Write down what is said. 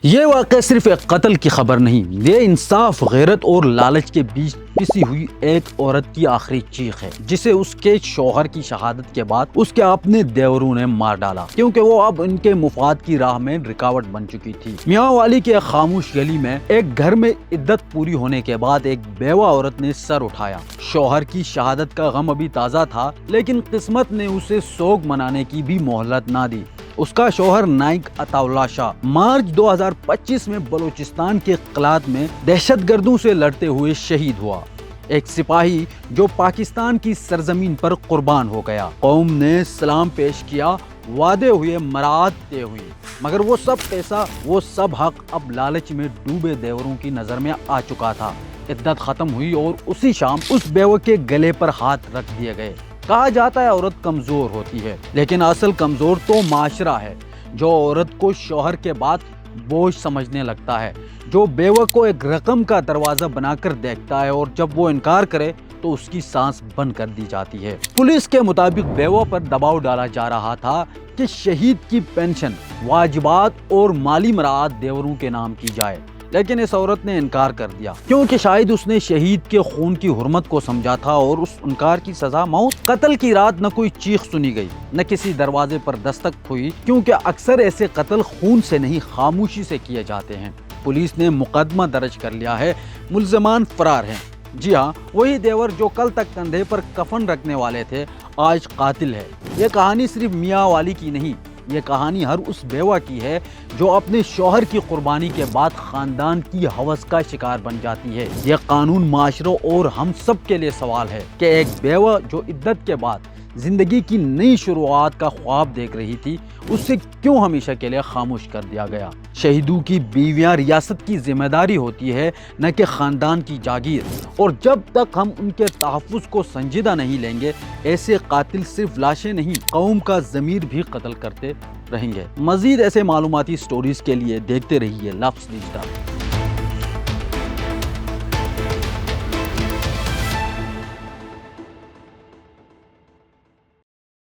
یہ واقعہ صرف ایک قتل کی خبر نہیں، یہ انصاف، غیرت اور لالچ کے بیچ پسی ہوئی ایک عورت کی آخری چیخ ہے جسے اس کے شوہر کی شہادت کے بعد اس کے اپنے دیوروں نے مار ڈالا کیونکہ وہ اب ان کے مفاد کی راہ میں رکاوٹ بن چکی تھی۔ میاں والی کے ایک خاموش گلی میں ایک گھر میں عدت پوری ہونے کے بعد ایک بیوہ عورت نے سر اٹھایا۔ شوہر کی شہادت کا غم ابھی تازہ تھا لیکن قسمت نے اسے سوگ منانے کی بھی مہلت نہ دی۔ اس کا شوہر نائک عطا اللہ شاہ مارچ 2025 میں بلوچستان کے قلات میں دہشت گردوں سے لڑتے ہوئے شہید ہوا، ایک سپاہی جو پاکستان کی سرزمین پر قربان ہو گیا۔ قوم نے سلام پیش کیا، وعدے ہوئے، مراعات طے ہوئی، مگر وہ سب پیسہ، وہ سب حق اب لالچ میں ڈوبے دیوروں کی نظر میں آ چکا تھا۔ عدت ختم ہوئی اور اسی شام اس بیوہ کے گلے پر ہاتھ رکھ دیے گئے۔ کہا جاتا ہے عورت کمزور ہوتی ہے، لیکن اصل کمزور تو معاشرہ ہے جو عورت کو شوہر کے بعد بوجھ سمجھنے لگتا ہے، جو بیوہ کو ایک رقم کا دروازہ بنا کر دیکھتا ہے اور جب وہ انکار کرے تو اس کی سانس بند کر دی جاتی ہے۔ پولیس کے مطابق بیوہ پر دباؤ ڈالا جا رہا تھا کہ شہید کی پینشن، واجبات اور مالی مراعات دیوروں کے نام کی جائے، لیکن اس عورت نے انکار کر دیا کیونکہ شاید اس نے شہید کے خون کی حرمت کو سمجھا تھا اور اس انکار کی سزا موت۔ قتل کی رات نہ کوئی چیخ سنی گئی، نہ کسی دروازے پر دستک ہوئی، کیونکہ اکثر ایسے قتل خون سے نہیں، خاموشی سے کیے جاتے ہیں۔ پولیس نے مقدمہ درج کر لیا ہے، ملزمان فرار ہیں۔ جی ہاں، وہی دیور جو کل تک کندھے پر کفن رکھنے والے تھے آج قاتل ہے۔ یہ کہانی صرف میاں والی کی نہیں، یہ کہانی ہر اس بیوہ کی ہے جو اپنے شوہر کی قربانی کے بعد خاندان کی ہوس کا شکار بن جاتی ہے۔ یہ قانون، معاشروں اور ہم سب کے لیے سوال ہے کہ ایک بیوہ جو عدت کے بعد زندگی کی نئی شروعات کا خواب دیکھ رہی تھی، اس سے کیوں ہمیشہ کے لیے خاموش کر دیا گیا؟ شہیدوں کی بیویاں ریاست کی ذمہ داری ہوتی ہے، نہ کہ خاندان کی جاگیر، اور جب تک ہم ان کے تحفظ کو سنجیدہ نہیں لیں گے، ایسے قاتل صرف لاشیں نہیں، قوم کا ضمیر بھی قتل کرتے رہیں گے۔ مزید ایسے معلوماتی سٹوریز کے لیے دیکھتے رہیے لفظ ڈیجیٹل۔